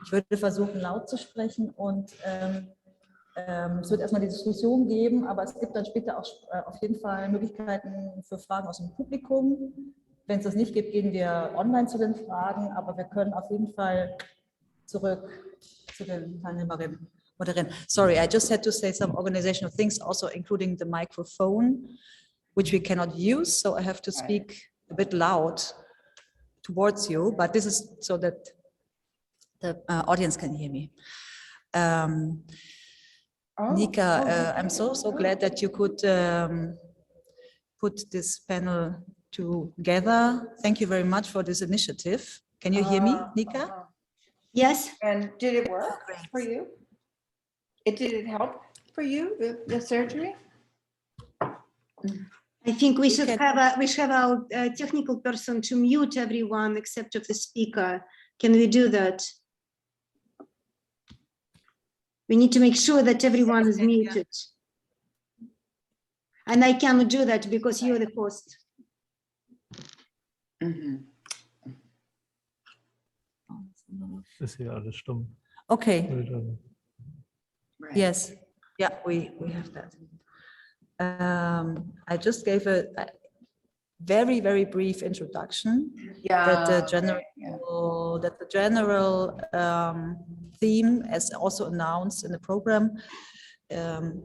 ich würde versuchen, laut zu sprechen und es wird erstmal die Diskussion geben, aber es gibt dann später auch auf jeden Fall Möglichkeiten für Fragen aus dem Publikum. Wenn es das nicht gibt, gehen wir online zu den Fragen, aber wir können auf jeden Fall zurück zu den Teilnehmerinnen moderieren. Sorry, I just had to say some organizational things, also including the microphone, which we cannot use, so I have to speak a bit loud towards you, but this is so that the audience can hear me. Nika, I'm so glad that you could put this panel together. Thank you very much for this initiative. Can you hear me, Nika? Yes. And did it work for you? Did it help for you, the surgery? I think we should have our technical person to mute everyone except of the speaker. Can we do that? We need to make sure that everyone is muted. And I cannot do that because you're the host. Ist hier alles stumm. Okay. Right. Yes. Yeah, we have that. I just gave a very, very brief introduction. That the general theme, as also announced in the program, the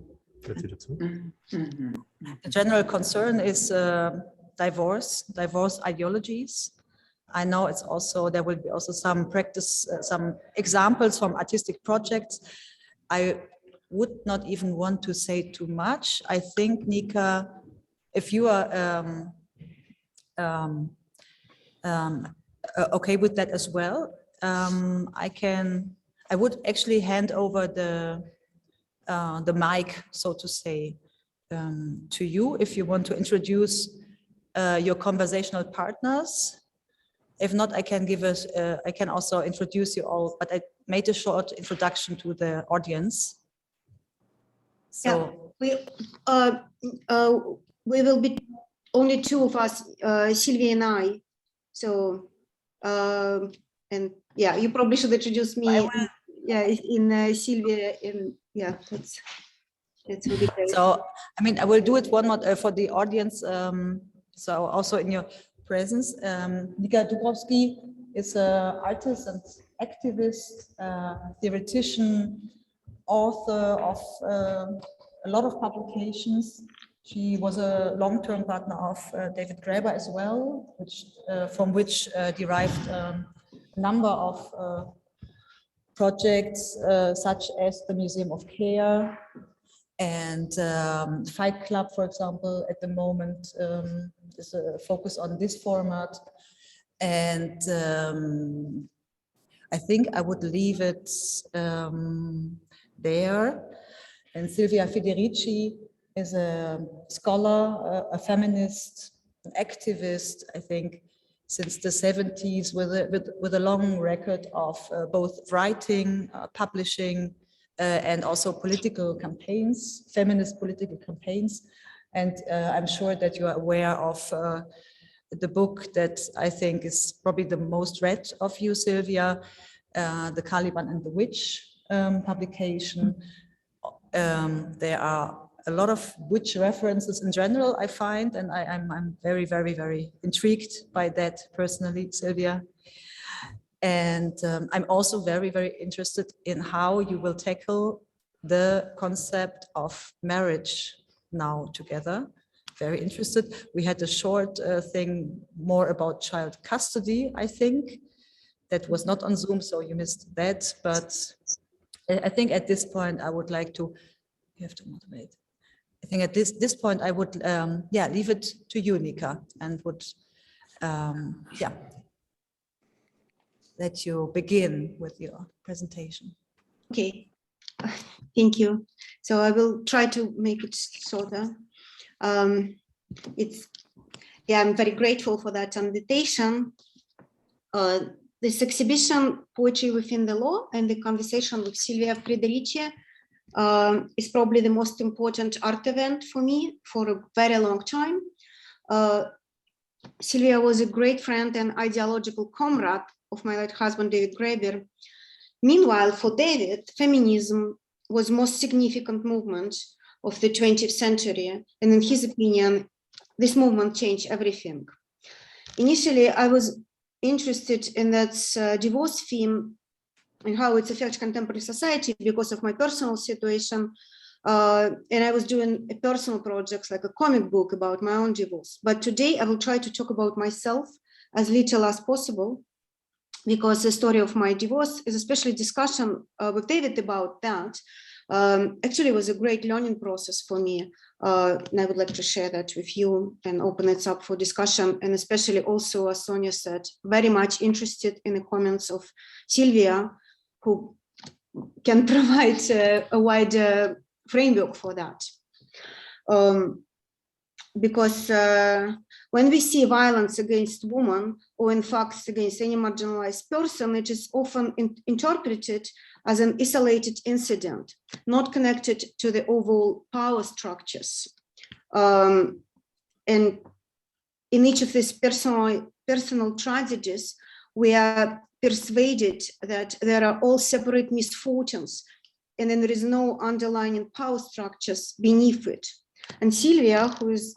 general concern is diverse ideologies. I know it's also, there will be also some practice, some examples from artistic projects. I would not even want to say too much. I think, Nika, if you are okay with that as well, I would actually hand over the mic, so to say, to you if you want to introduce your conversational partners. If not, I can also introduce you all, but I made a short introduction to the audience. So yeah, we will be only two of us, Silvia and I. So, and yeah, you probably should introduce me. Yeah, in Silvia, yeah, that's really great. So, I mean, I will do it one more for the audience. So also in your presence, Nika Dubrovsky is an artist and activist, theoretician, author of a lot of publications. She was a long-term partner of David Graeber as well, from which derived a number of projects such as the Museum of Care and Fight Club, for example, at the moment is a focus on this format. And I think I would leave it there. And Silvia Federici is a scholar, a feminist, an activist, I think, since the 70s with a long record of both writing, publishing, and also political campaigns, feminist political campaigns. And I'm sure that you are aware of the book that I think is probably the most read of you, Silvia, The Caliban and the Witch publication. There are a lot of witch references in general, I find, and I'm very, very, very intrigued by that personally, Silvia. And I'm also very, very interested in how you will tackle the concept of marriage now together. Very interested. We had a short thing more about child custody, I think. That was not on Zoom, so you missed that. But I think at this point, I would like to, you have to moderate. I think at this point, I would, leave it to you, Nika, and would, let you begin with your presentation. Okay, thank you. So I will try to make it shorter. I'm very grateful for that invitation. This exhibition, Poetry Within the Law, and the conversation with Silvia Federici is probably the most important art event for me for a very long time. Silvia was a great friend and ideological comrade of my late husband, David Graeber. Meanwhile, for David, feminism was the most significant movement of the 20th century. And in his opinion, this movement changed everything. Initially, I was interested in that divorce theme and how it affects contemporary society because of my personal situation. And I was doing a personal projects like a comic book about my own divorce. But today I will try to talk about myself as little as possible, because the story of my divorce is especially discussion with David about that. Actually was a great learning process for me. And I would like to share that with you and open it up for discussion. And especially also, as Sonia said, very much interested in the comments of Silvia, who can provide a wider framework for that. Because when we see violence against women, or in fact against any marginalized person, it is often interpreted as an isolated incident, not connected to the overall power structures. And in each of these personal tragedies, we are persuaded that there are all separate misfortunes, and then there is no underlying power structures beneath it. And Silvia, who is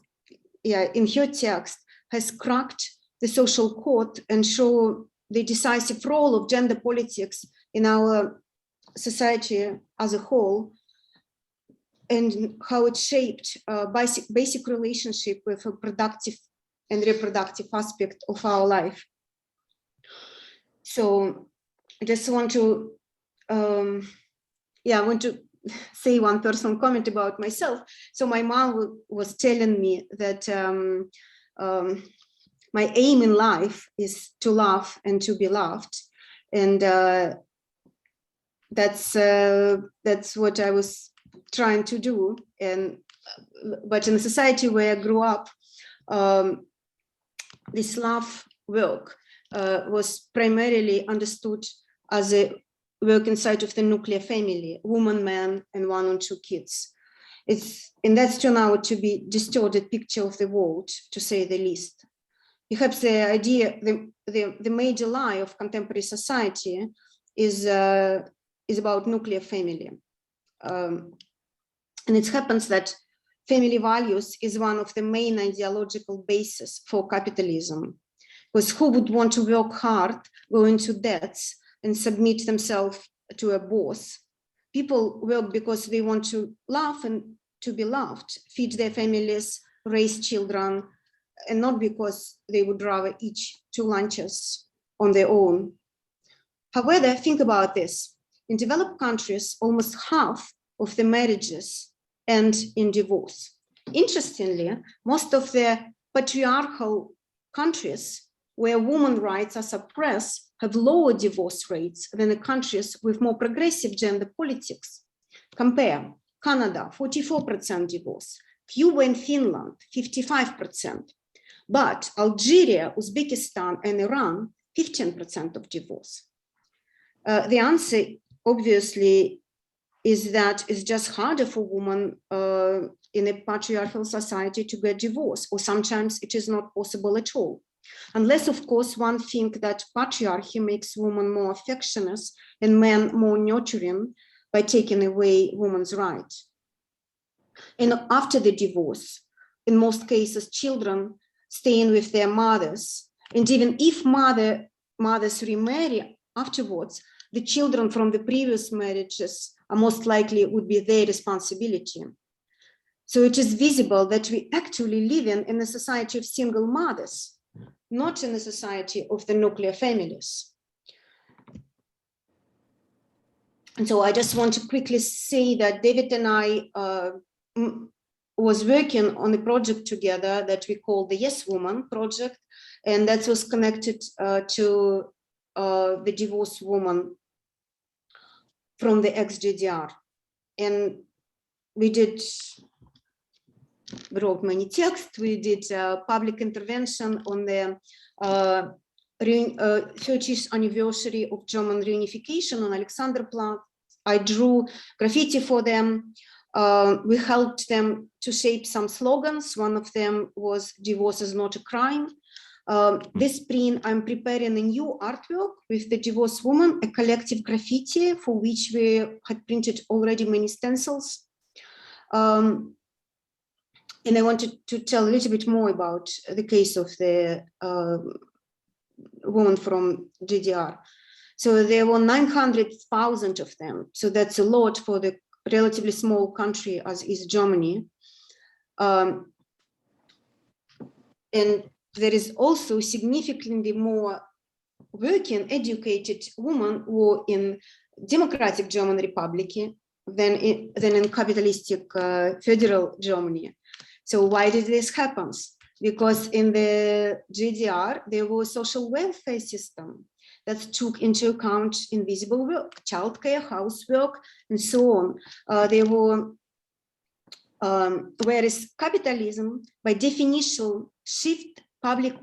in her text, has cracked the social code and show the decisive role of gender politics in our society as a whole, and how it shaped basic relationship with a productive and reproductive aspect of our life. So I just want to, I want to say one personal comment about myself. So my mom was telling me that my aim in life is to love and to be loved. And that's what I was trying to do. And but in the society where I grew up, this love work was primarily understood as a work inside of the nuclear family, woman, man, and 1 or 2 kids. And that's turned out to be distorted picture of the world, to say the least. Perhaps the idea, the major lie of contemporary society is about nuclear family. And it happens that family values is one of the main ideological bases for capitalism. Because who would want to work hard, go into debts, and submit themselves to a boss? People work because they want to love and to be loved, feed their families, raise children, and not because they would rather eat 2 lunches on their own. However, think about this. In developed countries, almost half of the marriages end in divorce. Interestingly, most of the patriarchal countries where women's rights are suppressed have lower divorce rates than the countries with more progressive gender politics. Compare Canada, 44% divorce, Cuba and Finland, 55%. But Algeria, Uzbekistan, and Iran, 15% of divorce. The answer, obviously, is that it's just harder for women in a patriarchal society to get divorced, or sometimes it is not possible at all. Unless, of course, one thinks that patriarchy makes women more affectionate and men more nurturing by taking away women's rights. And after the divorce, in most cases, children staying with their mothers. And even if mothers remarry afterwards, the children from the previous marriages are most likely would be their responsibility. So it is visible that we actually live in a society of single mothers, not in a society of the nuclear families. And so I just want to quickly say that David and I was working on a project together that we call the Yes Woman project, and that was connected to the divorced woman from the ex-GDR. And we wrote many texts, we did public intervention on the 30th anniversary of German reunification on Alexanderplatz. I drew graffiti for them. We helped them to shape some slogans. One of them was "Divorce is not a crime." This spring, I'm preparing a new artwork with the divorced woman, a collective graffiti for which we had printed already many stencils. And I wanted to tell a little bit more about the case of the woman from GDR. So there were 900,000 of them. So that's a lot for the relatively small country as is Germany. And there is also significantly more working, educated women who are in democratic German Republic than in capitalistic federal Germany. So why did this happen? Because in the GDR, there was a social welfare system that took into account invisible work, childcare, housework, and so on. Whereas capitalism, by definition, shift public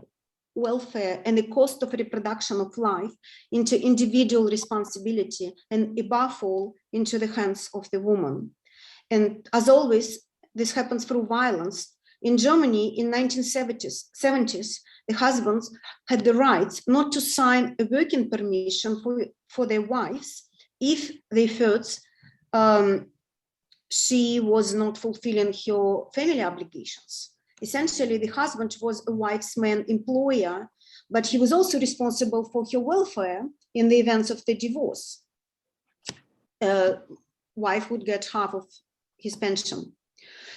welfare and the cost of reproduction of life into individual responsibility, and above all, into the hands of the woman. And as always, this happens through violence. In Germany, in 1970s, the husbands had the right not to sign a working permission for their wives if they felt she was not fulfilling her family obligations. Essentially, the husband was a wife's main employer, but he was also responsible for her welfare in the event of the divorce. Wife would get half of his pension.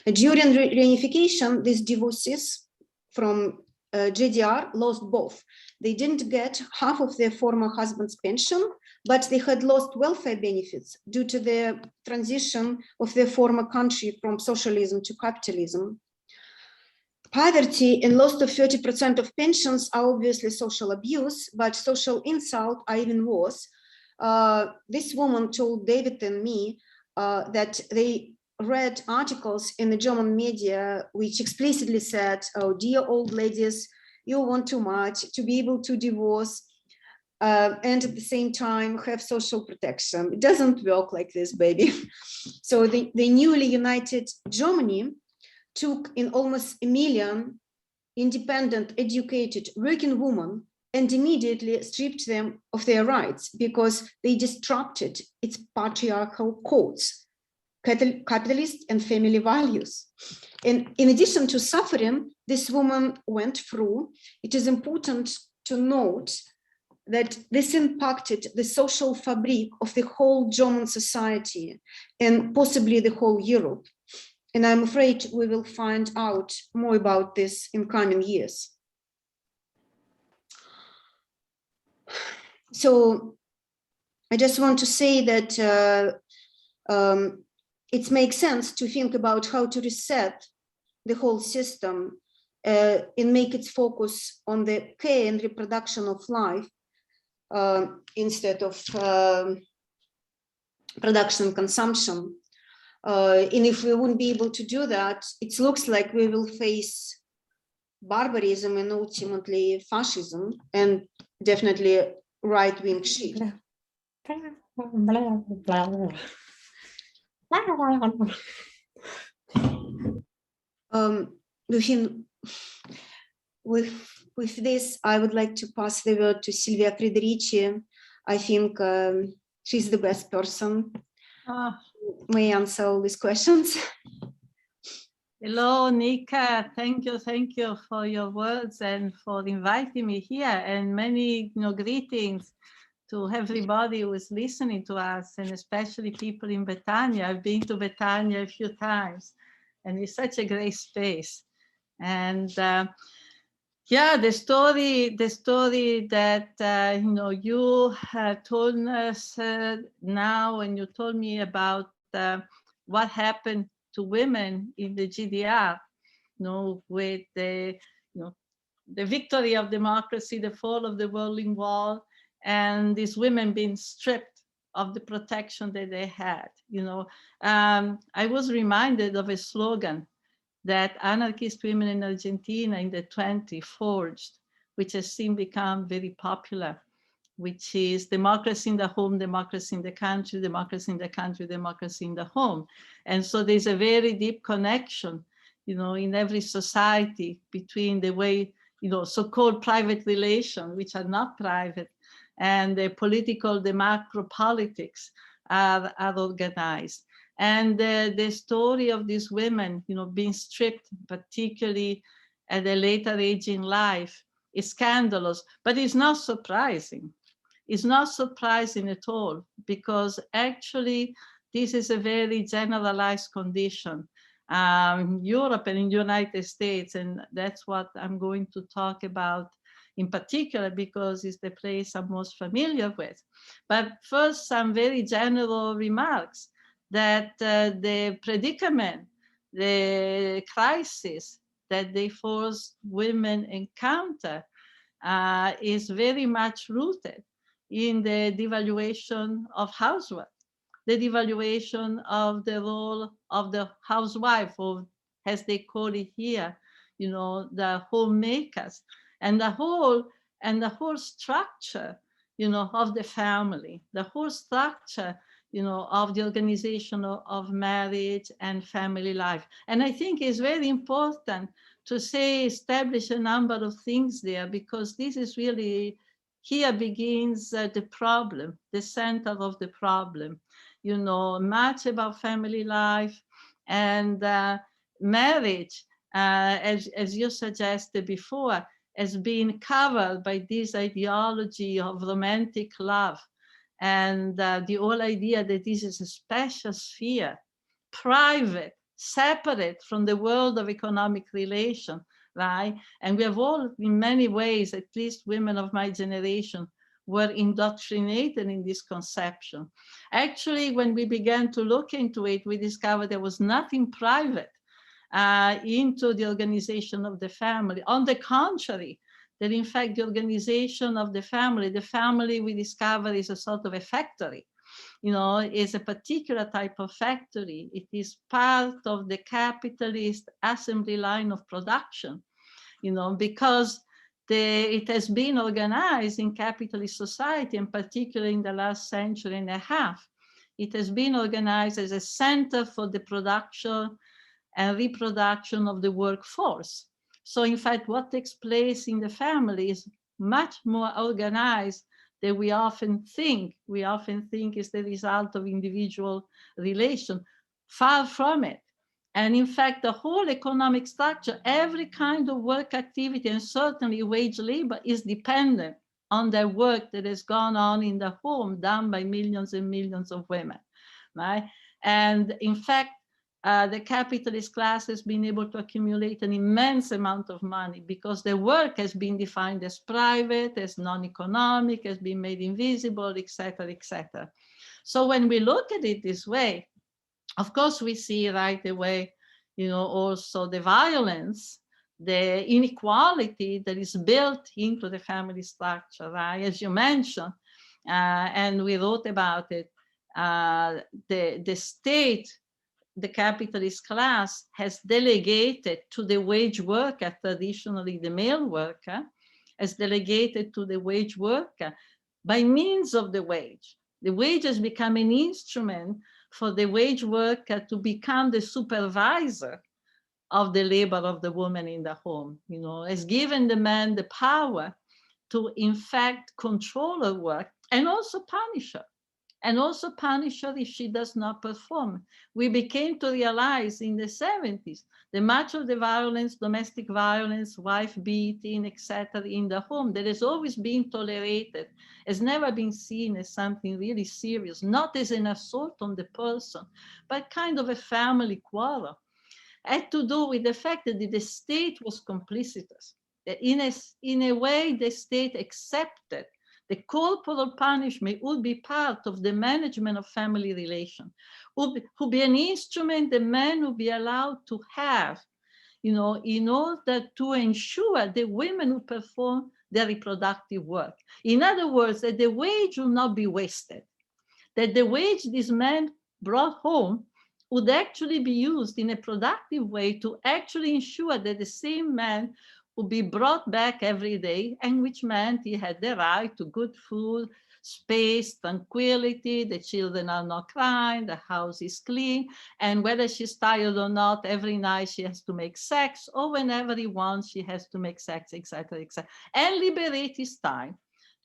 During reunification, these divorcees from GDR lost both. They didn't get half of their former husband's pension, but they had lost welfare benefits due to the transition of their former country from socialism to capitalism. Poverty and loss of 30% of pensions are obviously social abuse, but social insult are even worse. This woman told David and me that they read articles in the German media which explicitly said, oh, dear old ladies, you want too much to be able to divorce and at the same time have social protection. It doesn't work like this, baby. So the newly united Germany took in almost 1 million independent, educated working women and immediately stripped them of their rights because they disrupted its patriarchal codes, capitalist and family values. And in addition to suffering this woman went through, it is important to note that this impacted the social fabric of the whole German society and possibly the whole Europe. And I'm afraid we will find out more about this in coming years. So I just want to say that it makes sense to think about how to reset the whole system and make its focus on the care and reproduction of life instead of production and consumption. And if we wouldn't be able to do that, it looks like we will face barbarism and ultimately fascism and definitely right-wing shit. With this, I would like to pass the word to Silvia Federici. I think she's the best person who may answer all these questions. Hello, Nika. Thank you for your words and for inviting me here, and many greetings to everybody who is listening to us, and especially people in Betania. I've been to Betania a few times, and it's such a great space. And yeah, the story that you told us now, and you told me about what happened to women in the GDR, with the victory of democracy, the fall of the Berlin Wall, and these women being stripped of the protection that they had. I was reminded of a slogan that anarchist women in Argentina in the 20s forged, which has since become very popular, which is democracy in the home, democracy in the country, democracy in the country, democracy in the home. And so there's a very deep connection, in every society between the way, so-called private relations, which are not private, and the political, the macro politics are organized. And the story of these women, being stripped, particularly at a later age in life, is scandalous, but it's not surprising. It's not surprising at all, because actually this is a very generalized condition in Europe and in the United States, and that's what I'm going to talk about in particular, because it's the place I'm most familiar with. But first, some very general remarks that the predicament, the crisis that they force women encounter is very much rooted in the devaluation of housework, the devaluation of the role of the housewife, or as they call it here, the homemakers, and the whole structure, of the family, the whole structure, of the organization of marriage and family life. And I think it's very important to establish a number of things there, because this is really, here begins the problem, the center of the problem. Much about family life and marriage, as you suggested before, has been covered by this ideology of romantic love, and the whole idea that this is a special sphere, private, separate from the world of economic relation, right? And we have all, in many ways, at least women of my generation, were indoctrinated in this conception. Actually, when we began to look into it, we discovered there was nothing private into the organization of the family. On the contrary, that in fact, the organization of the family we discover is a sort of a factory, is a particular type of factory. It is part of the capitalist assembly line of production, because it has been organized in capitalist society, and particularly in the last century and a half. It has been organized as a center for the production and reproduction of the workforce. So in fact, what takes place in the family is much more organized than we often think. We often think is the result of individual relation. Far from it. And in fact, the whole economic structure, every kind of work activity, and certainly wage labor, is dependent on the work that has gone on in the home, done by millions and millions of women, right? And in fact, the capitalist class has been able to accumulate an immense amount of money because the work has been defined as private, as non-economic, has been made invisible, etc., etc. So when we look at it this way, of course, we see right away, also the violence, the inequality that is built into the family structure, right? As you mentioned, and we wrote about it, the state, the capitalist class, has delegated to the wage worker, traditionally the male worker, has delegated to the wage worker by means of the wage. The wage has become an instrument for the wage worker to become the supervisor of the labor of the woman in the home, has given the man the power to, in fact, control her work and also punish her. And also punish her if she does not perform. We began to realize in the 70s that much of the violence, domestic violence, wife beating, etc., in the home, that has always been tolerated, has never been seen as something really serious, not as an assault on the person, but kind of a family quarrel, had to do with the fact that the state was complicitous. That in a way, the state accepted the corporal punishment would be part of the management of family relations, would be an instrument the man would be allowed to have, in order to ensure the women who perform their reproductive work. In other words, that the wage will not be wasted, that the wage this man brought home would actually be used in a productive way to actually ensure that the same man would be brought back every day, and which meant he had the right to good food, space, tranquility, the children are not crying, the house is clean, and whether she's tired or not, every night she has to make sex, or whenever he wants, she has to make sex, etc., etc. And liberate his time.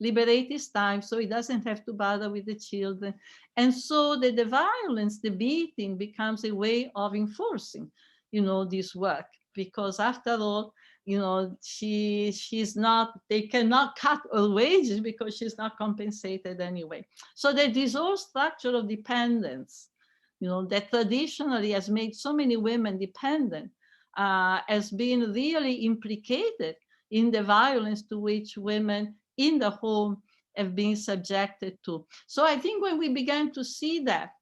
Liberate his time so he doesn't have to bother with the children. And so the violence, the beating becomes a way of enforcing, this work, because after all, she's not, they cannot cut her wages because she's not compensated anyway. So this whole structure of dependence, that traditionally has made so many women dependent, has been really implicated in the violence to which women in the home have been subjected to. So I think when we began to see that,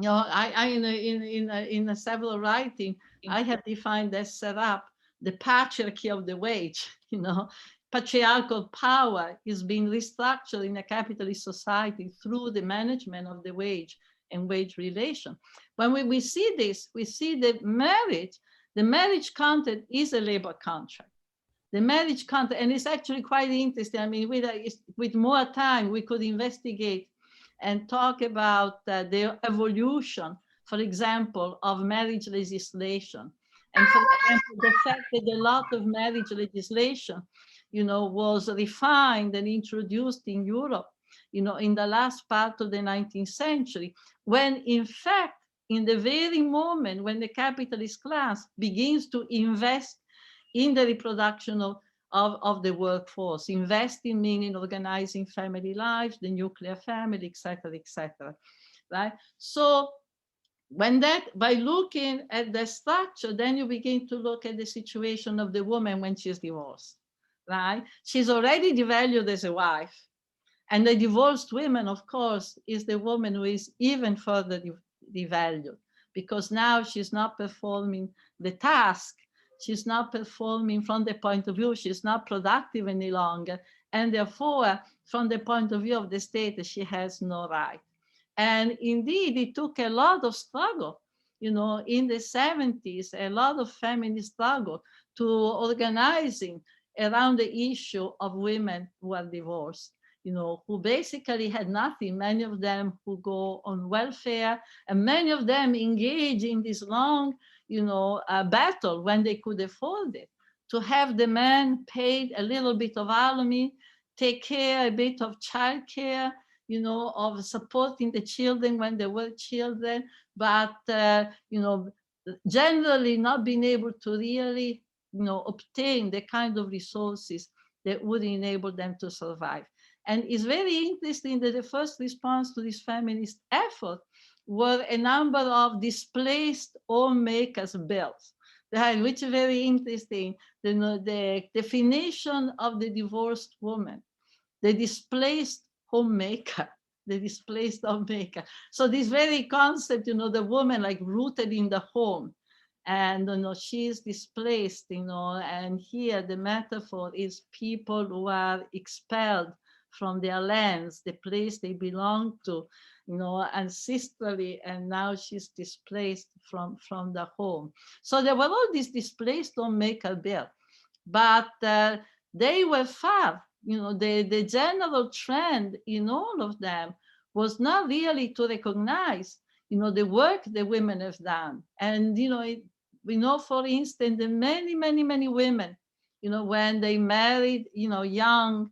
in several writing, I have defined as set up the patriarchy of the wage. Patriarchal power is being restructured in a capitalist society through the management of the wage and wage relation. When we see this, we see that the marriage contract is a labor contract. The marriage contract, and it's actually quite interesting. I mean, with more time, we could investigate and talk about the evolution, for example, of marriage legislation. And for example, the fact that a lot of marriage legislation, was refined and introduced in Europe, in the last part of the 19th century, when in fact, in the very moment when the capitalist class begins to invest in the reproduction of the workforce, investing meaning organizing family lives, the nuclear family, etc., right? So by looking at the structure, then you begin to look at the situation of the woman when she's divorced, right? She's already devalued as a wife. And the divorced woman, of course, is the woman who is even further devalued, because now she's not performing the task. She's not performing from the point of view, she's not productive any longer. And therefore, from the point of view of the state, she has no right. And indeed, it took a lot of struggle, in the 70s, a lot of feminist struggle to organizing around the issue of women who are divorced, who basically had nothing. Many of them who go on welfare, and many of them engage in this long, battle when they could afford it, to have the man paid a little bit of alimony, take care a bit of childcare, of supporting the children when they were children, but generally not being able to really, obtain the kind of resources that would enable them to survive. And it's very interesting that the first response to this feminist effort were a number of displaced homemakers' bills, right, which is very interesting. The definition of the divorced woman, the displaced homemaker, the displaced homemaker. So this very concept, the woman like rooted in the home, and she is displaced, and here the metaphor is people who are expelled from their lands, the place they belong to, ancestrally, and now she's displaced from the home. So there were all these displaced homemaker bills, but they were far, the general trend in all of them was not really to recognize, the work the women have done. And, we know, for instance, that many, many, many women, when they married, young,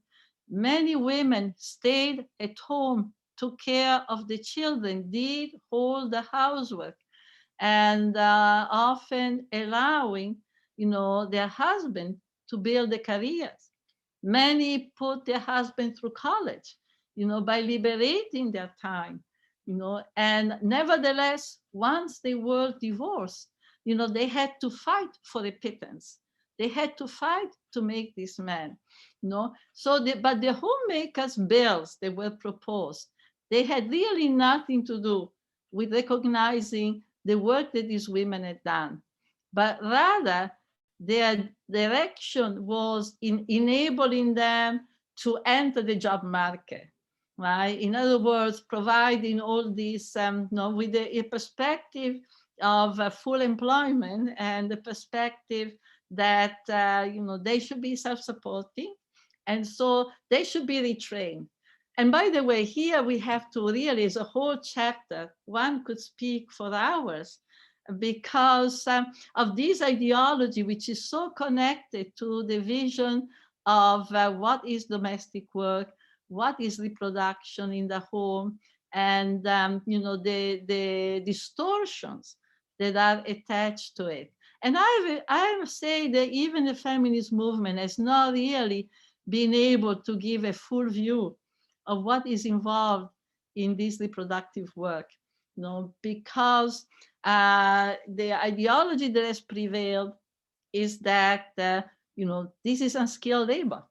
many women stayed at home, took care of the children, did all the housework, and often allowing, their husband to build their careers. Many put their husband through college, by liberating their time, and nevertheless, once they were divorced, they had to fight for a pittance. They had to fight to make this man, So, but the homemakers' bills that were proposed, they had really nothing to do with recognizing the work that these women had done, but rather their direction was in enabling them to enter the job market, right? In other words, providing all these, with a perspective of full employment and the perspective that, they should be self-supporting. And so they should be retrained. And by the way, here we have to realize a whole chapter. One could speak for hours because of this ideology, which is so connected to the vision of what is domestic work, what is reproduction in the home, and the distortions that are attached to it. And I would say that even the feminist movement has not really been able to give a full view of what is involved in this reproductive work, because the ideology that has prevailed is that this is unskilled labor.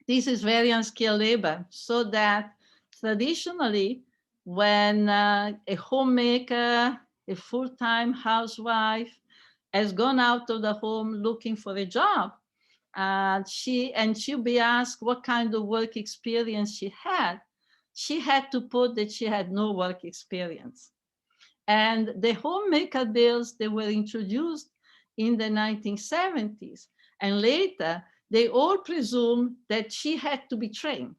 This is very unskilled labor, so that traditionally, when a homemaker, a full-time housewife, has gone out of the home looking for a job, she'll be asked what kind of work experience she had to put that she had no work experience. And the homemaker bills that were introduced in the 1970s and later, they all presume that she had to be trained,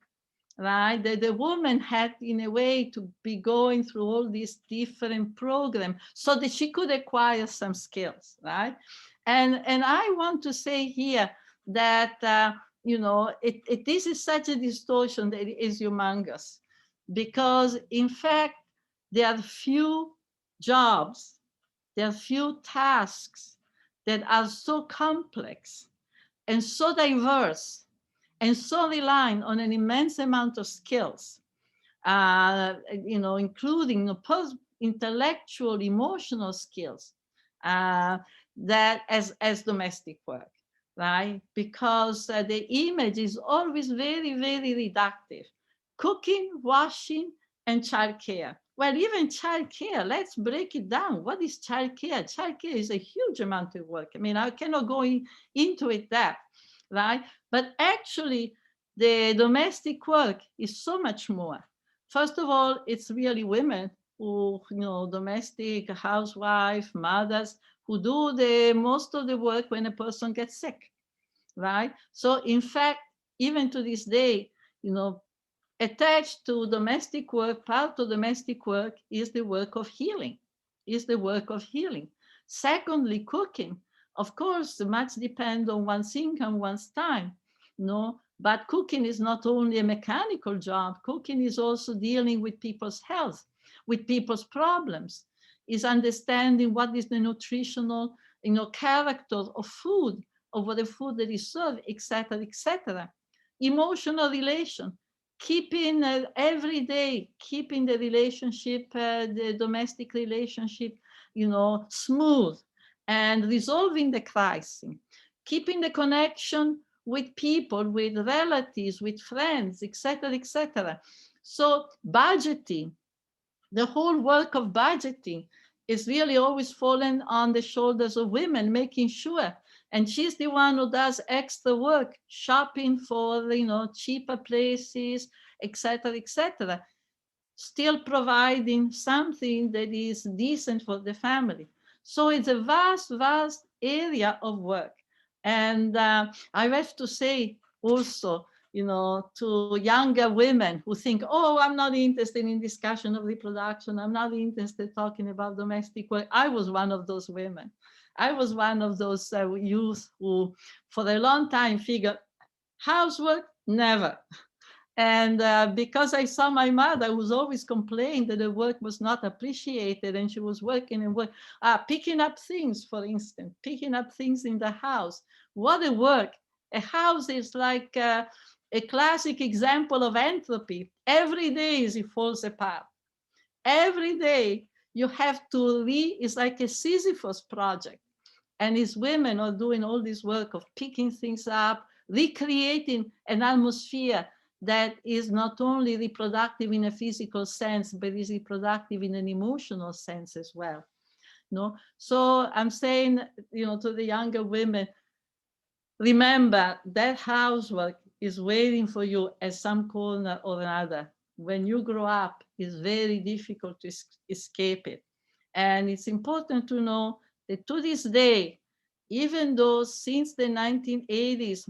right? That the woman had, in a way, to be going through all these different programs so that she could acquire some skills, right? And I want to say here that, this is such a distortion that is humongous, because in fact, there are few jobs, there are few tasks that are so complex and so diverse and so relying on an immense amount of skills, including intellectual, emotional skills, that as domestic work, right? Because the image is always very, very reductive. Cooking, washing, and childcare. Well, even childcare, let's break it down. What is childcare? Childcare is a huge amount of work. I mean, I cannot go into it that, right? But actually, the domestic work is so much more. First of all, it's really women who, domestic, housewife, mothers, who do most of the work when a person gets sick, right? So in fact, even to this day, attached to domestic work, part of domestic work is the work of healing, Secondly, cooking. Of course, much depends on one's income, one's time, but cooking is not only a mechanical job. Cooking is also dealing with people's health, with people's problems, is understanding what is the nutritional, character of food, of what the food that is served, etc., etc. Emotional relation, keeping every day, keeping the relationship, the domestic relationship, smooth, and resolving the crisis, keeping the connection with people, with relatives, with friends, etc., etc. So budgeting, the whole work of budgeting is really always fallen on the shoulders of women, making sure. And she's the one who does extra work, shopping for, cheaper places, etc., etc. Still providing something that is decent for the family. So it's a vast, vast area of work. And I have to say also, to younger women who think, oh, I'm not interested in discussion of reproduction. I'm not interested talking about domestic work. I was one of those women. I was one of those youth who, for a long time, figured housework, never. And because I saw my mother, who was always complaining that the work was not appreciated, and she was working and picking up things, for instance, picking up things in the house. What a work. A house is like a classic example of entropy. Every day it falls apart. Every day you have to it's like a Sisyphus project. And these women are doing all this work of picking things up, recreating an atmosphere that is not only reproductive in a physical sense, but is reproductive in an emotional sense as well. So I'm saying, to the younger women, remember that housework is waiting for you at some corner or another. When you grow up, it's very difficult to escape it. And it's important to know that to this day, even though since the 1980s,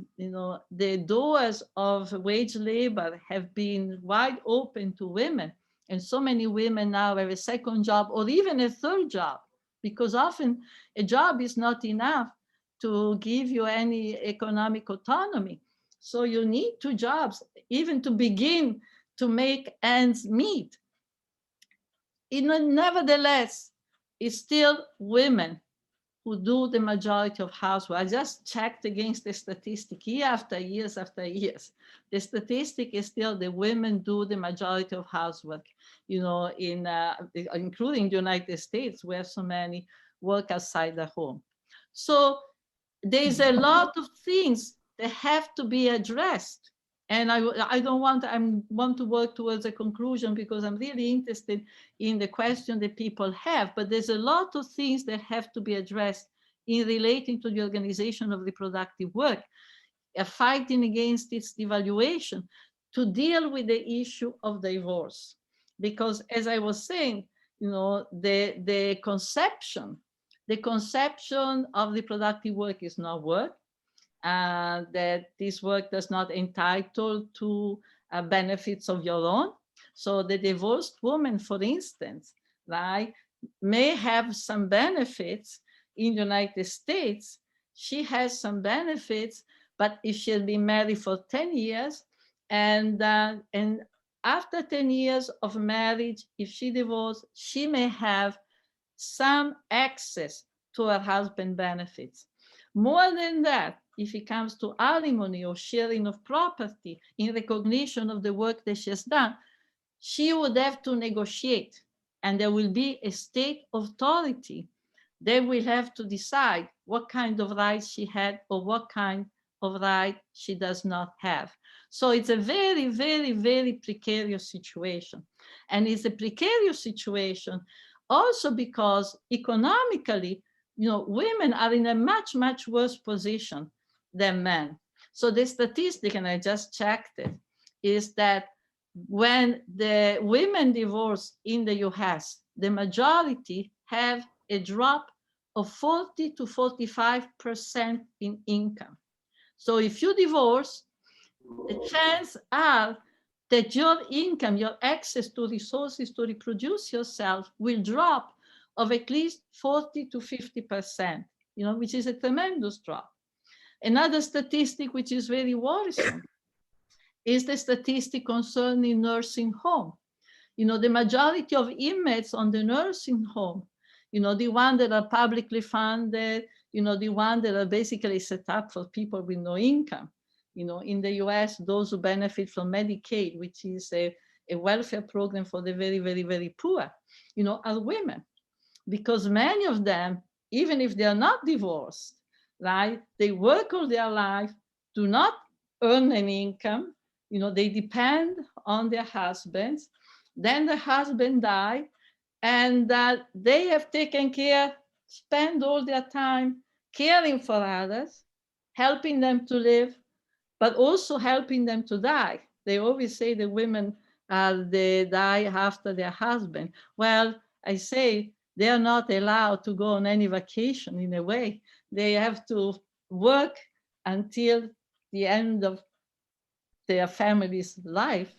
the doors of wage labor have been wide open to women, and so many women now have a second job or even a third job, because often a job is not enough to give you any economic autonomy. So you need two jobs even to begin to make ends meet. Nevertheless, it's still women who do the majority of housework. I just checked against the statistic year after years after years. The statistic is still the women do the majority of housework, including the United States, where so many work outside the home. So there's a lot of things that have to be addressed. And I want to work towards a conclusion, because I'm really interested in the question that people have, but there's a lot of things that have to be addressed in relating to the organization of reproductive work, fighting against its devaluation, to deal with the issue of divorce. Because as I was saying, the conception of reproductive work is not work, that this work does not entitle to benefits of your own. So the divorced woman, for instance, right, may have some benefits in the United States. She has some benefits, but if she'll be married for 10 years, and after 10 years of marriage, if she divorced, she may have some access to her husband's benefits. More than that, if it comes to alimony or sharing of property in recognition of the work that she has done, she would have to negotiate, and there will be a state authority. They will have to decide what kind of rights she had or what kind of right she does not have. So it's a very, very, very precarious situation. And it's a precarious situation also because economically, women are in a much, much worse position than men. So the statistic, and I just checked it, is that when the women divorce in the US, the majority have a drop of 40 to 45% in income. So if you divorce, the chances are that your income, your access to resources to reproduce yourself will drop of at least 40 to 50%, which is a tremendous drop. Another statistic which is very worrisome is the statistic concerning nursing home. The majority of inmates on the nursing home, the ones that are publicly funded, the ones that are basically set up for people with no income. In the US, those who benefit from Medicaid, which is a welfare program for the very, very, very poor, are women. Because many of them, even if they are not divorced, right, they work all their life, do not earn an income, they depend on their husbands. Then the husband died, and they have taken care, spend all their time caring for others, helping them to live, but also helping them to die. They always say the women, they die after their husband. Well, I say they are not allowed to go on any vacation in a way. They have to work until the end of their family's life,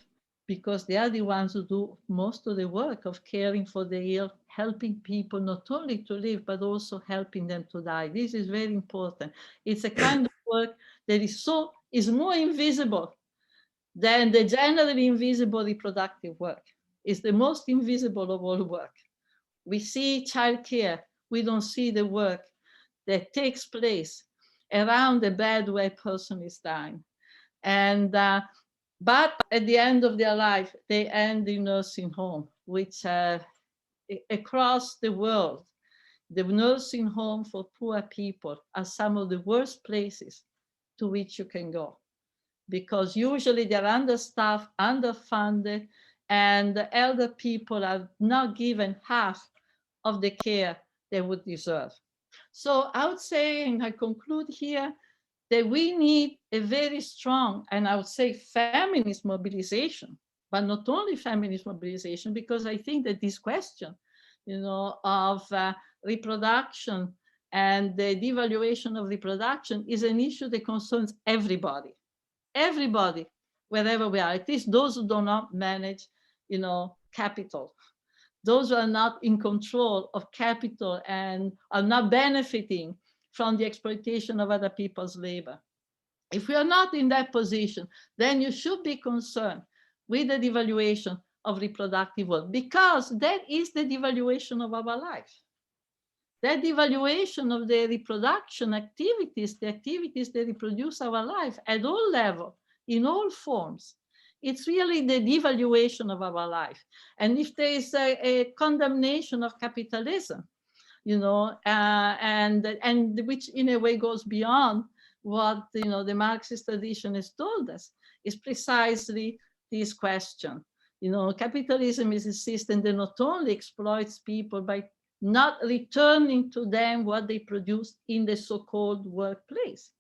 because they are the ones who do most of the work of caring for the ill, helping people not only to live, but also helping them to die. This is very important. It's a kind of work that is more invisible than the generally invisible reproductive work. It's the most invisible of all work. We see childcare, we don't see the work that takes place around the bed where a person is dying. And but at the end of their life, they end in nursing home, which across the world, the nursing home for poor people are some of the worst places to which you can go, because usually they're understaffed, underfunded, and the elder people are not given half of the care they would deserve. So I would say, and I conclude here, that we need a very strong, and I would say feminist mobilization, but not only feminist mobilization, because I think that this question, of reproduction And the devaluation of reproduction is an issue that concerns everybody, wherever we are, at least those who do not manage, capital, those who are not in control of capital and are not benefiting from the exploitation of other people's labor. If we are not in that position, then you should be concerned with the devaluation of reproductive work, because that is the devaluation of our life. That devaluation of the reproduction activities, the activities that reproduce our life at all levels, in all forms, it's really the devaluation of our life. And if there is a condemnation of capitalism, and which in a way goes beyond what the Marxist tradition has told us, is precisely this question. Capitalism is a system that not only exploits people by not returning to them what they produce in the so-called workplace,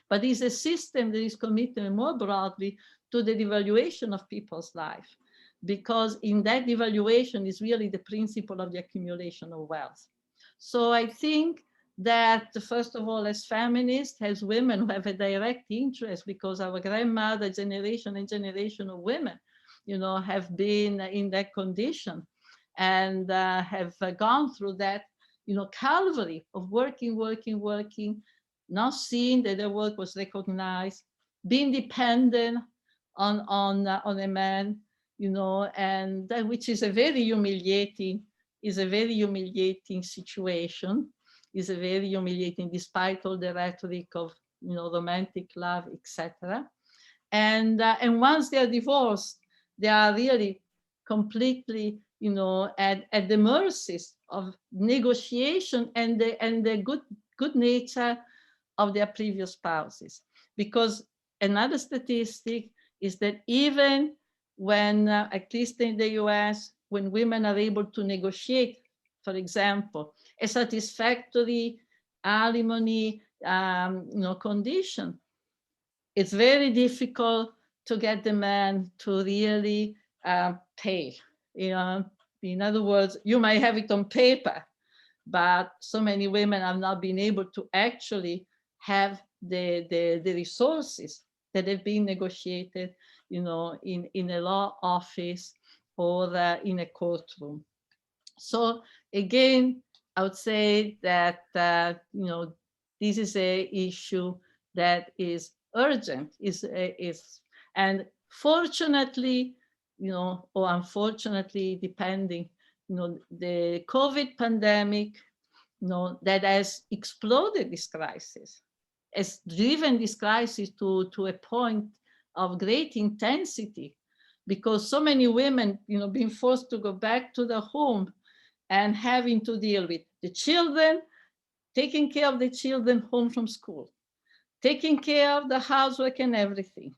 but is a system that is committed more broadly to the devaluation of people's life, because in that devaluation is really the principle of the accumulation of wealth. So I think that, first of all, as feminists, as women who have a direct interest, because our grandmother generation and generation of women, have been in that condition, and have gone through that, calvary of working, not seeing that their work was recognized, being dependent on a man, and that, which is a very humiliating situation, is a very humiliating, despite all the rhetoric of romantic love, etc. And once they are divorced, they are really completely at the mercies of negotiation and the good nature of their previous spouses. Because another statistic is that even when, at least in the US, when women are able to negotiate, for example, a satisfactory alimony condition, it's very difficult to get the man to really pay. In other words, you might have it on paper, but so many women have not been able to actually have the resources that have been negotiated, in a law office or in a courtroom. So again, I would say that this is an issue that is urgent, and fortunately, or unfortunately, depending, the COVID pandemic, that has exploded this crisis, has driven this crisis to a point of great intensity, because so many women, being forced to go back to the home and having to deal with the children, taking care of the children home from school, taking care of the housework and everything,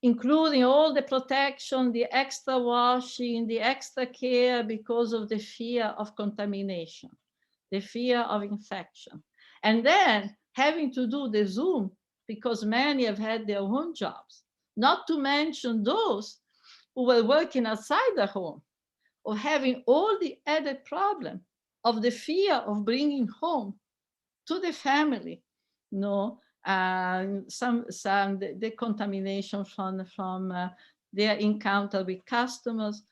including all the protection, the extra washing, the extra care, because of the fear of contamination, the fear of infection. And then having to do the Zoom, because many have had their own jobs, not to mention those who were working outside the home, or having all the added problem of the fear of bringing home to the family, the contamination from their encounter with customers.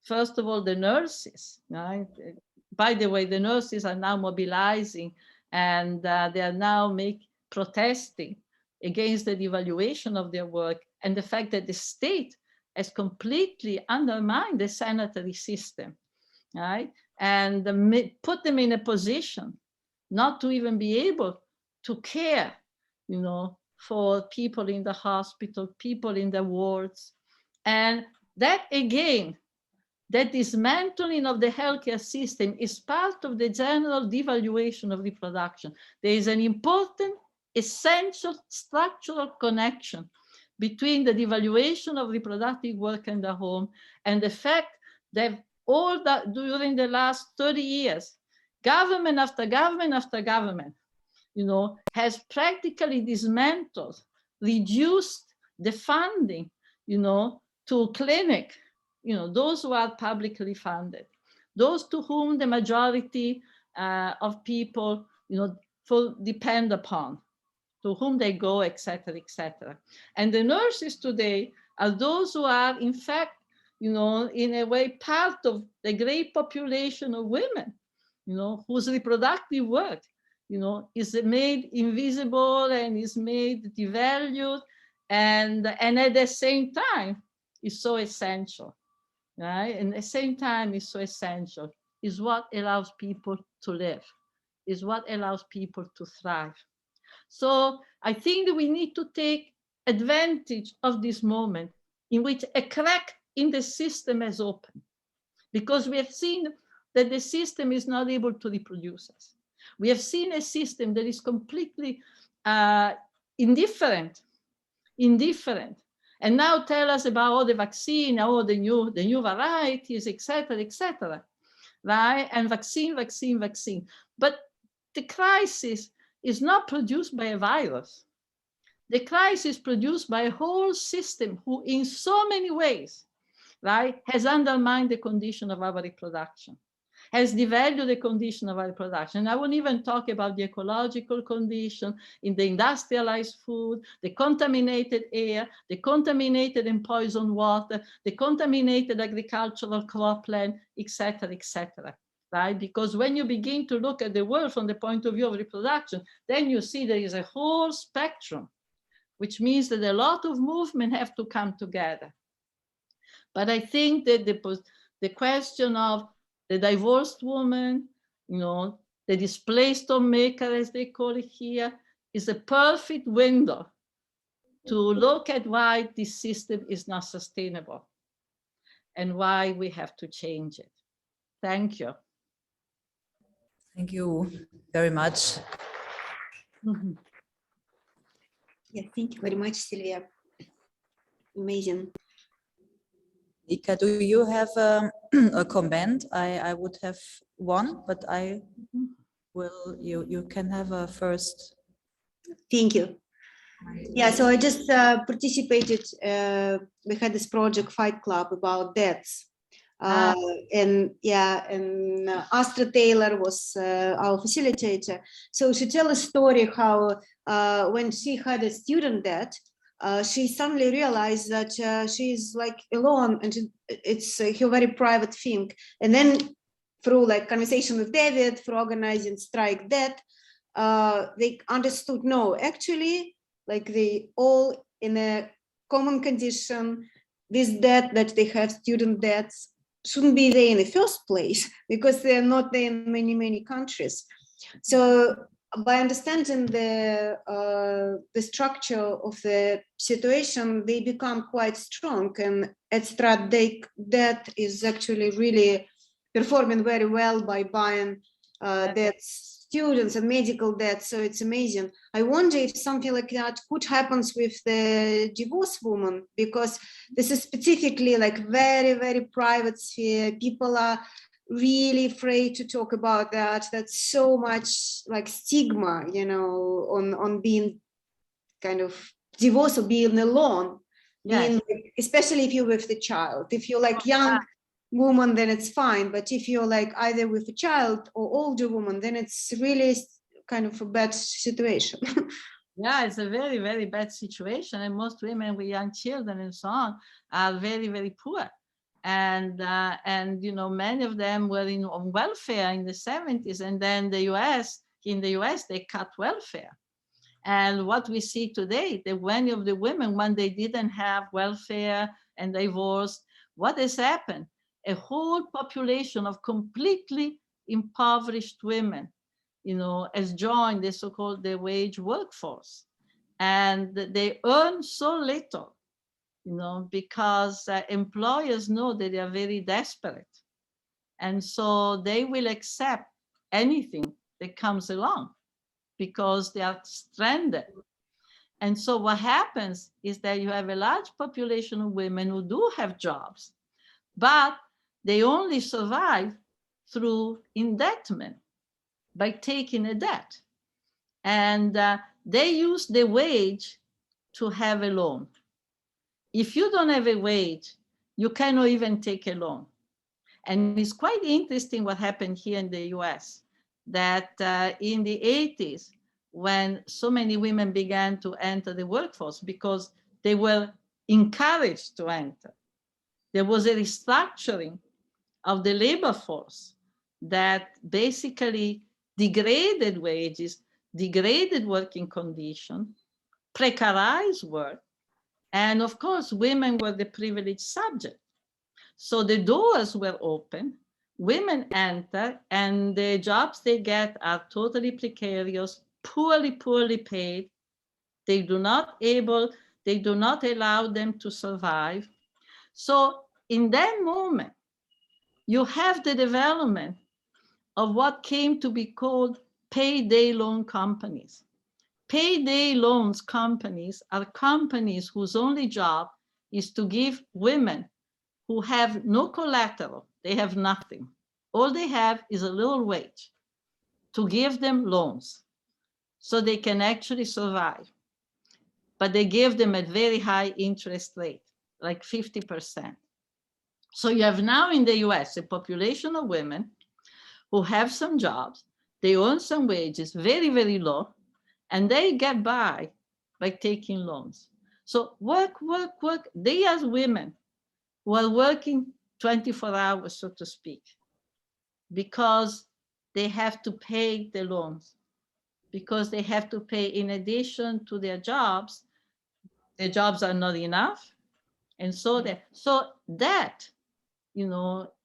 First of all, the nurses. Right? By the way, the nurses are now mobilizing, and they are now protesting against the devaluation of their work and the fact that the state has completely undermined the sanitary system, right? And put them in a position not to even be able to care, for people in the hospital, people in the wards. And that, again, that dismantling of the healthcare system is part of the general devaluation of reproduction. There is an important, essential structural connection between the devaluation of reproductive work in the home and the fact that all that during the last 30 years, government after government after government, has practically dismantled, reduced the funding, to clinic, those who are publicly funded, those to whom the majority of people, depend upon, to whom they go, etc., etc. And the nurses today are those who are, in fact, in a way, part of the great population of women, whose reproductive work, is made invisible and is made devalued, and at the same time is so essential, right? And at the same time is so essential, is what allows people to live, is what allows people to thrive. So I think that we need to take advantage of this moment in which a crack in the system has opened, because we have seen that the system is not able to reproduce us. We have seen a system that is completely indifferent, and now tell us about all the vaccine, all the new varieties, etc., right? And vaccine. But the crisis is not produced by a virus. The crisis is produced by a whole system who, in so many ways, right, has undermined the condition of our reproduction, has devalued the condition of our reproduction. I won't even talk about the ecological condition in the industrialized food, the contaminated air, the contaminated and poisoned water, the contaminated agricultural cropland, etc., right? Because when you begin to look at the world from the point of view of reproduction, then you see there is a whole spectrum, which means that a lot of movement have to come together. But I think that the question of the divorced woman, the displaced homemaker, as they call it here, is a perfect window to look at why this system is not sustainable and why we have to change it. Thank you. Thank you very much. Yeah, thank you very much, Silvia. Amazing. Nika, do you have a comment? I would have one, but I will. You can have a first. Thank you. Yeah, so I just participated. We had this project Fight Club about deaths. And Astra Taylor was our facilitator. So she tells a story how when she had a student death, she suddenly realized that she's like alone, and it's her very private thing. And then through like conversation with David, through organizing Strike Death, they understood, no, actually, like they all in a common condition, this death that they have, student deaths, shouldn't be there in the first place because they're not there in many countries. So by understanding the structure of the situation, they become quite strong, and extra debt is actually really performing very well by buying debts, students and medical debt. So it's amazing. I wonder if something like that could happen with the divorced woman, because this is specifically like very private sphere. People are really afraid to talk about that. That's so much like stigma, on being kind of divorced or being alone. Yes. Especially if you're with the child. If you're like young woman, then it's fine. But if you're like either with a child or older woman, then it's really kind of a bad situation. Yeah, it's a very bad situation. And most women with young children and so on are very poor. And many of them were on welfare in the 70s, and then in the US they cut welfare. And what we see today, that many of the women, when they didn't have welfare and divorced, what has happened? A whole population of completely impoverished women, has joined the so-called the wage workforce, and they earn so little, because employers know that they are very desperate. And so they will accept anything that comes along because they are stranded. And so what happens is that you have a large population of women who do have jobs, but they only survive through indebtment, by taking a debt. And they use the wage to have a loan. If you don't have a wage, you cannot even take a loan. And it's quite interesting what happened here in the US, that in the 80s, when so many women began to enter the workforce because they were encouraged to enter, there was a restructuring of the labor force that basically degraded wages, degraded working conditions, precarized work. And of course, women were the privileged subject. So the doors were open, women enter, and the jobs they get are totally precarious, poorly paid. They do not allow them to survive. So in that moment, you have the development of what came to be called payday loan companies. Payday loans companies are companies whose only job is to give women who have no collateral, they have nothing. All they have is a little wage to give them loans so they can actually survive. But they give them at very high interest rate, like 50%. So you have now in the US a population of women who have some jobs, they earn some wages, very low, and they get by taking loans. So work. They as women who are working 24 hours, so to speak, because they have to pay the loans, because they have to pay in addition to their jobs are not enough. And so that,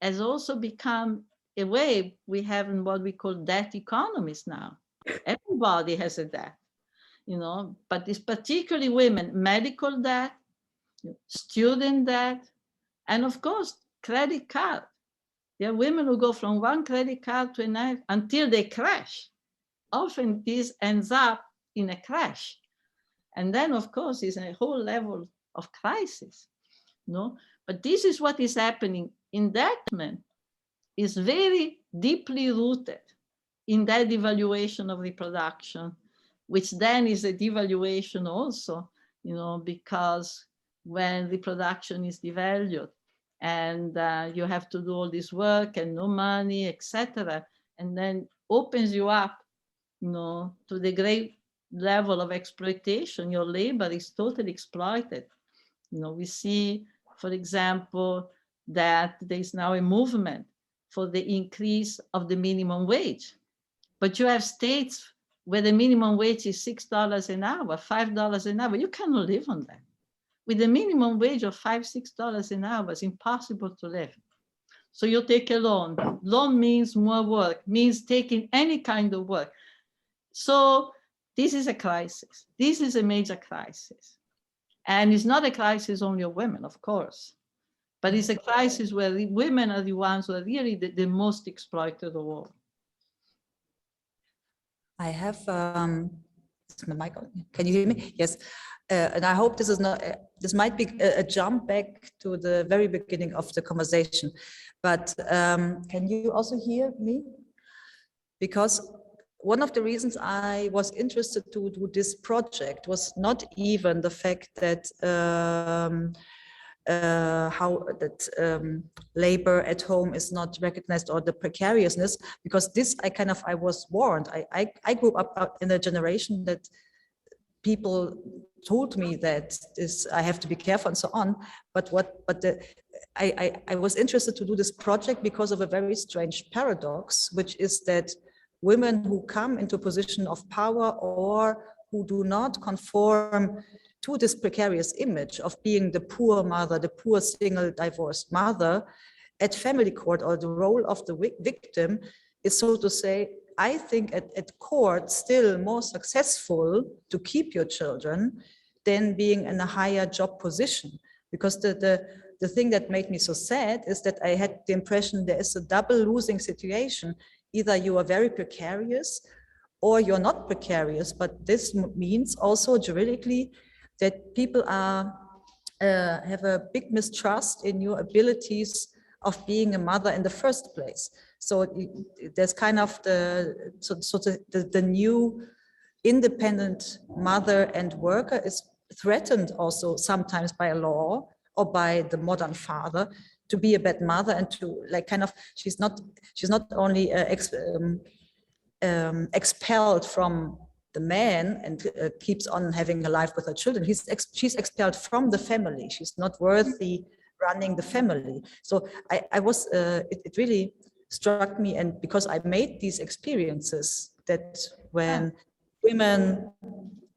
has also become a way we have in what we call debt economies now. Everybody has a debt, but it's particularly women, medical debt, student debt, and of course, credit card. There are women who go from one credit card to another until they crash. Often this ends up in a crash. And then, of course, it's a whole level of crisis. But this is what is happening. Indebtment is very deeply rooted in that devaluation of reproduction, which then is a devaluation also, because when reproduction is devalued and you have to do all this work and no money, etc., and then opens you up, to the great level of exploitation. Your labor is totally exploited. We see, for example, that there is now a movement for the increase of the minimum wage. But you have states where the minimum wage is $6 an hour, $5 an hour. You cannot live on that. With a minimum wage of $5, $6 an hour, it's impossible to live. So you take a loan. Loan means more work, means taking any kind of work. So this is a crisis. This is a major crisis. And it's not a crisis only of women, of course, but it's a crisis where the women are the ones who are really the most exploited of all. I have, is my mic on? Can you hear me? Yes. And I hope this is not, this might be a jump back to the very beginning of the conversation, but can you also hear me? Because one of the reasons I was interested to do this project was not even the fact that labor at home is not recognized, or the precariousness, because this I was warned. I grew up in a generation that people told me that I have to be careful and so on. But I was interested to do this project because of a very strange paradox, which is that women who come into a position of power or who do not conform to this precarious image of being the poor mother, the poor single divorced mother at family court, or the role of the victim is, so to say, I think at court still more successful to keep your children than being in a higher job position. Because the thing that made me so sad is that I had the impression there is a double losing situation. Either you are very precarious or you're not precarious, but this means also juridically that people have a big mistrust in your abilities of being a mother in the first place. So there's kind of the new independent mother and worker is threatened also sometimes by a law or by the modern father to be a bad mother and to she's not only expelled from the man and keeps on having a life with her children. She's expelled from the family. She's not worthy running the family. So it really struck me, and because I made these experiences, that when women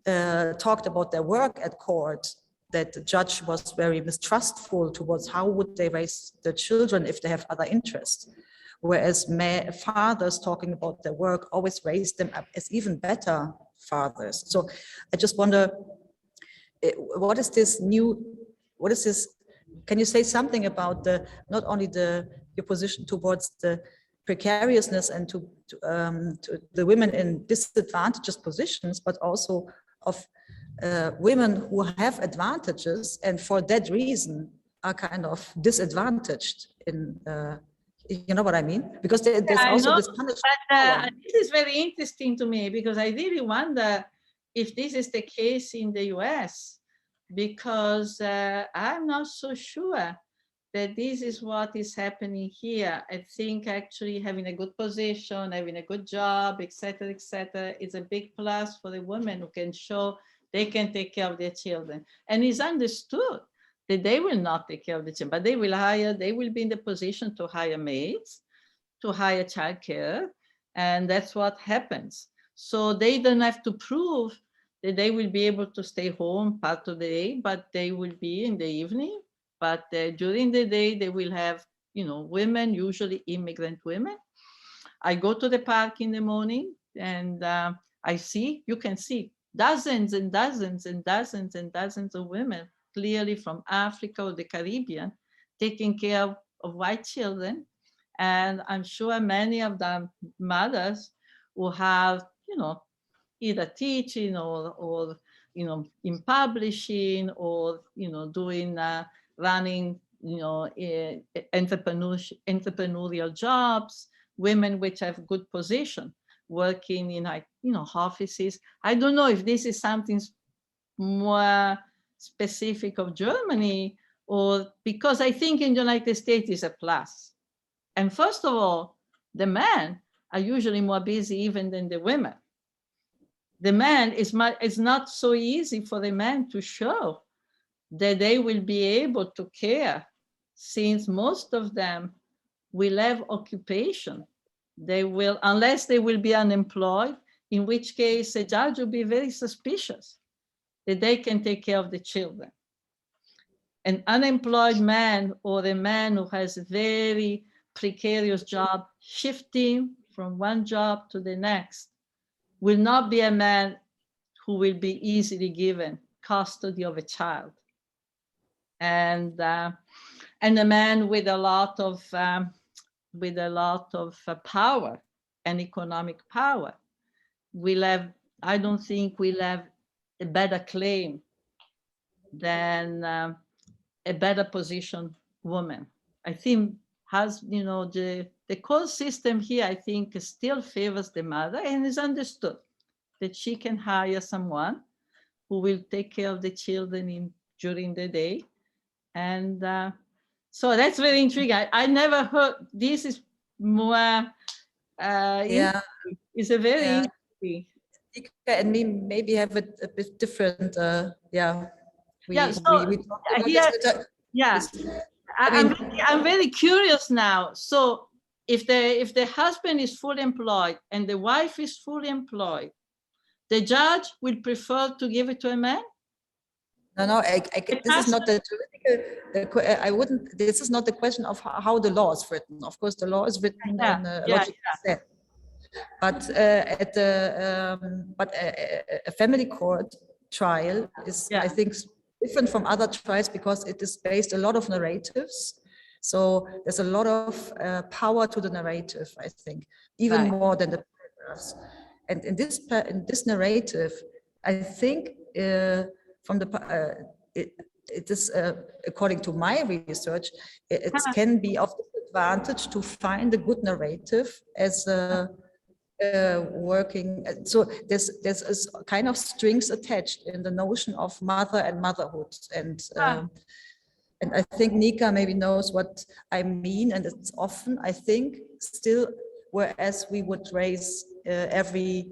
talked about their work at court, that the judge was very mistrustful towards how would they raise the children if they have other interests. Whereas fathers talking about their work always raised them up as even better fathers. So I just wonder, what is this, can you say something about not only your position towards the precariousness and to the women in disadvantaged positions, but also of women who have advantages and for that reason are kind of disadvantaged in, you know what I mean? Because there's also this punishment. But this is very interesting to me, because I really wonder if this is the case in the US, because I'm not so sure that this is what is happening here. I think actually having a good position, having a good job, etc., is a big plus for the women who can show they can take care of their children. And it's understood that they will not take care of the children, but they will be in the position to hire maids, to hire childcare, and that's what happens. So they don't have to prove that they will be able to stay home part of the day, but they will be in the evening. But during the day, they will have, women, usually immigrant women. I go to the park in the morning and you can see dozens and dozens and dozens and dozens of women, clearly from Africa or the Caribbean, taking care of white children. And I'm sure many of them mothers who have, either teaching or in publishing or, doing, running, entrepreneurial jobs, women which have good position, working in, offices. I don't know if this is something more specific of Germany, or because I think in the United States is a plus. And first of all, the men are usually more busy even than the women. The man it's not so easy for the men to show that they will be able to care, since most of them will have occupation. They will, unless they will be unemployed, in which case a judge will be very suspicious that they can take care of the children. An unemployed man, or a man who has a very precarious job, shifting from one job to the next, will not be a man who will be easily given custody of a child. And a man with a lot of power and economic power will have, I don't think will have a better claim than a better positioned woman. I think the court system here, I think, still favors the mother, and is understood that she can hire someone who will take care of the children during the day. And so that's very intriguing. I never heard, this is more, it's a very interesting. Nika and me maybe have a bit different, I'm very curious now. So if the husband is fully employed and the wife is fully employed, the judge will prefer to give it to a man? No, this is not the juridical, this is not the question of how the law is written. Of course, the law is written in a logical sense. But a family court trial is, I think, different from other trials because it is based a lot of narratives. So there's a lot of power to the narrative, I think, even more than the paragraphs. And in this narrative, I think from the it is according to my research, it can be of disadvantage to find a good narrative as working. So there's a kind of strings attached in the notion of mother and motherhood, and I think Nika maybe knows what I mean. And it's often, I think, still, whereas we would raise every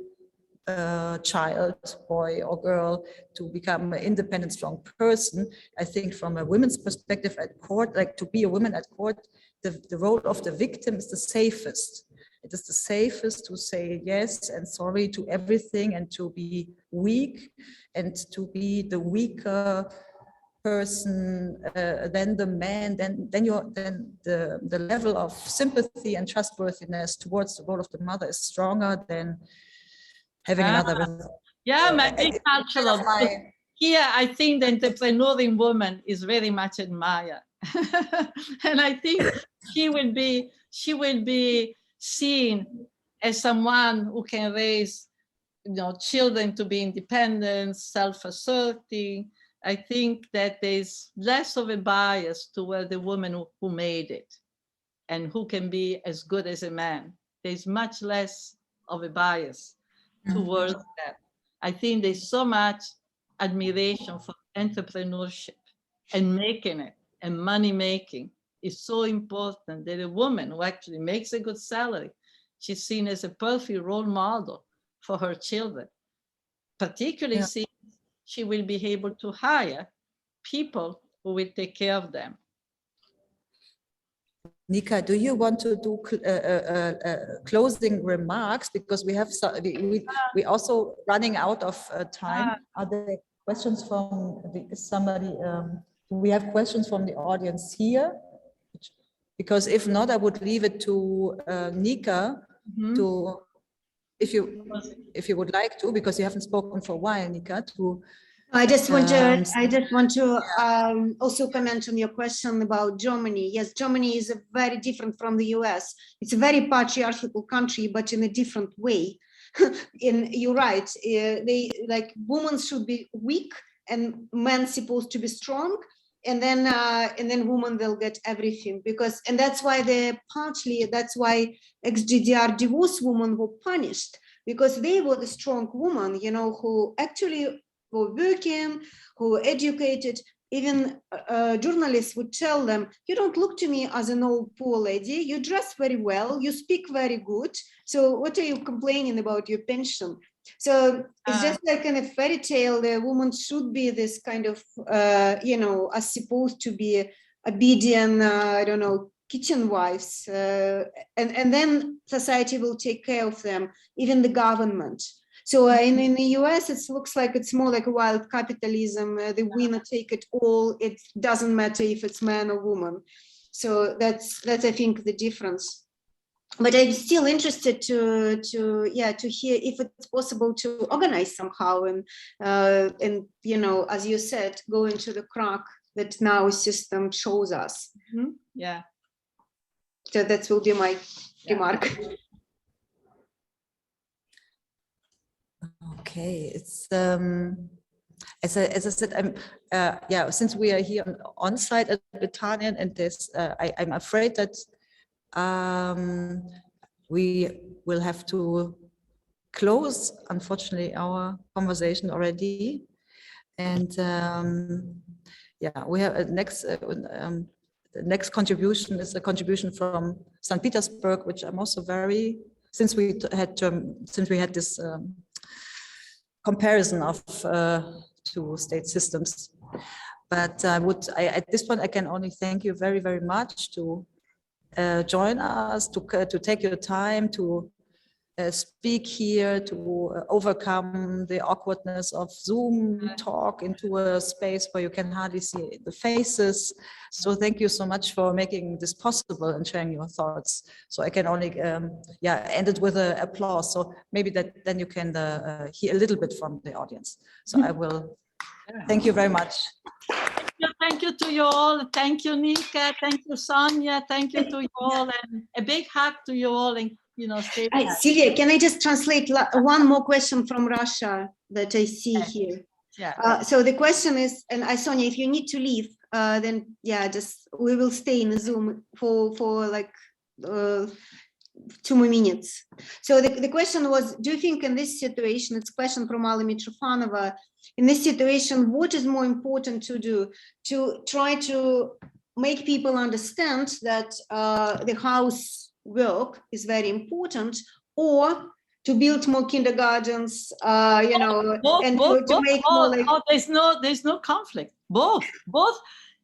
child, boy or girl, to become an independent, strong person. I think from a women's perspective at court, like to be a woman at court, the role of the victim is the safest. It is the safest to say yes and sorry to everything and to be weak and to be the weaker person than the man, then the level of sympathy and trustworthiness towards the role of the mother is stronger than having another. Yeah, maybe cultural. Here, I think the entrepreneuring woman is very much admired, and I think she will be seen as someone who can raise, children to be independent, self-asserting. I think that there's less of a bias toward the woman who made it and who can be as good as a man. There's much less of a bias towards that. I think there's so much admiration for entrepreneurship and making it, and money making is so important that a woman who actually makes a good salary, she's seen as a perfect role model for her children, particularly since she will be able to hire people who will take care of them. Nika, do you want to do closing remarks, because we have we also running out of time? Are there questions from somebody? We have questions from the audience here, because if not, I would leave it to Nika to, if you would like to, because you haven't spoken for a while, Nika, to. I just want to also comment on your question about Germany. Yes, Germany is very different from the US. It's a very patriarchal country, but in a different way. You're right. Women should be weak and men supposed to be strong, and then women will get everything, and that's why that's why ex-GDR divorced women were punished, because they were the strong women, who actually who working, who educated. Even journalists would tell them, you don't look to me as an old poor lady, you dress very well, you speak very good, so what are you complaining about your pension? So it's just like in a fairy tale, the woman should be this kind of, as supposed to be obedient, kitchen wives, and then society will take care of them, even the government. So in the US, it looks like it's more like a wild capitalism. The winner take it all. It doesn't matter if it's man or woman. So that's I think the difference. But I'm still interested to hear if it's possible to organize somehow and as you said, go into the crack that now system shows us. Yeah. So that will be my remark. Okay, it's as I said, I'm since we are here on site at Bethanien, and this I'm afraid that we will have to close, unfortunately, our conversation already. And we have a the next contribution is a contribution from St. Petersburg, which I'm also very, since we had this comparison of two state systems. But at this point, I can only thank you very, very much to join us, to take your time to speak here, to overcome the awkwardness of Zoom talk into a space where you can hardly see the faces. So thank you so much for making this possible and sharing your thoughts. So I can only end it with an applause. So maybe then you can hear a little bit from the audience. So I will thank you very much. Thank you to you all. Thank you, Nika. Thank you, Sonia. Thank you to you all, and a big hug to you all. And stay. Silvia, can I just translate one more question from Russia that I see here? Yeah. So the question is, and Sonia, if you need to leave, then we will stay in the Zoom for like 2 more minutes. So the question was, do you think in this situation, it's a question from Ala Mitrofanova, in this situation, what is more important to do? To try to make people understand that the house work is very important, or to build more kindergartens, you know, Both, and both, to both, make both. more like. Oh, there's no conflict. Both.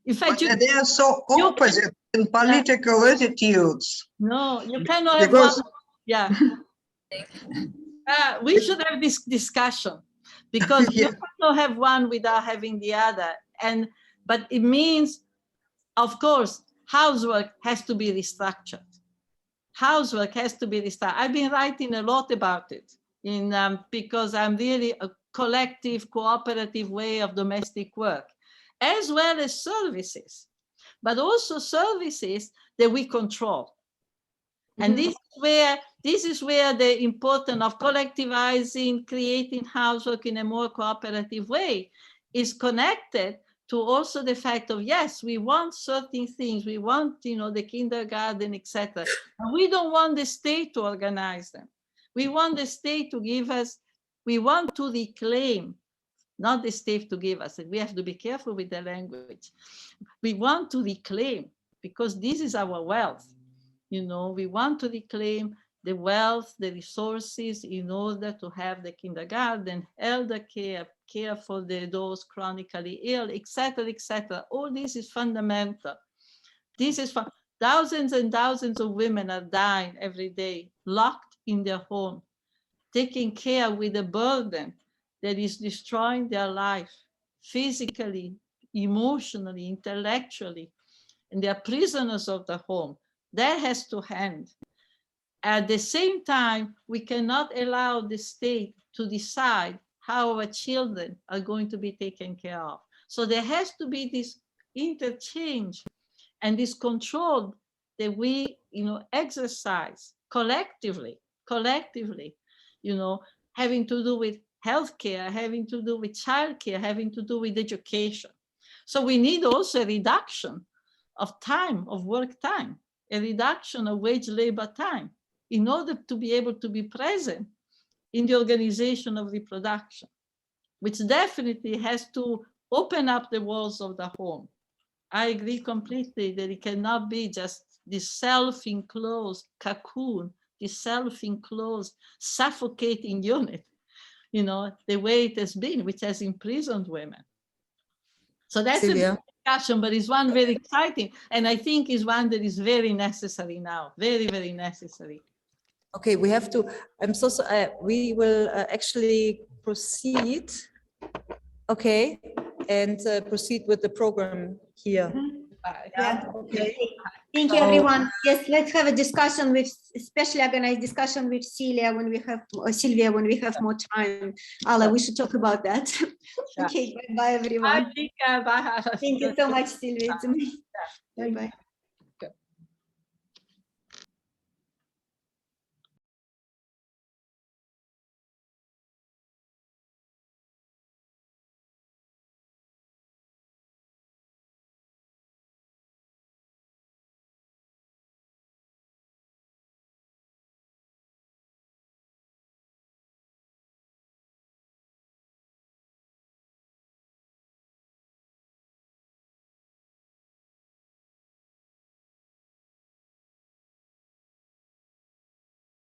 In fact, But they are so opposite in political attitudes. no, you cannot have Because- one. Yeah. We should have this discussion because you cannot have one without having the other. But it means, of course, housework has to be restructured. Housework has to be restructured. I've been writing a lot about it because I'm really a collective, cooperative way of domestic work, as well as services, but also services that we control. And this is where the importance of collectivizing, creating housework in a more cooperative way is connected to also the fact of, yes, we want certain things. We want, the kindergarten, etc. And we don't want the state to organize them. We want the state to give us, we want to reclaim, not the state to give us. We have to be careful with the language. We want to reclaim because this is our wealth. We want to reclaim the wealth, the resources in order to have the kindergarten, elder care, care for those chronically ill, etc., etc. All this is fundamental. This is for thousands and thousands of women are dying every day, locked in their home, taking care with a burden that is destroying their life, physically, emotionally, intellectually, and they are prisoners of the home. That has to end. At the same time, we cannot allow the state to decide how our children are going to be taken care of. So there has to be this interchange and this control that we, exercise collectively, having to do with healthcare, having to do with childcare, having to do with education. So we need also a reduction of time, of work time, a reduction of wage labor time in order to be able to be present in the organization of reproduction, which definitely has to open up the walls of the home. I agree completely that it cannot be just this self-enclosed cocoon, this self-enclosed suffocating unit, the way it has been, which has imprisoned women. So that's Silvia. a discussion, but it's one very exciting, and I think is one that is very necessary now, very, very necessary. Okay, we have to, we will actually proceed, okay, and proceed with the program here. Yeah. Okay. Thank you, everyone. Yes, let's have a discussion with, especially organized discussion with Silvia when we have more time. Alla, we should talk about that. Okay, bye everyone. Bye, Nika. Bye. Thank you so much, Silvia. Bye bye.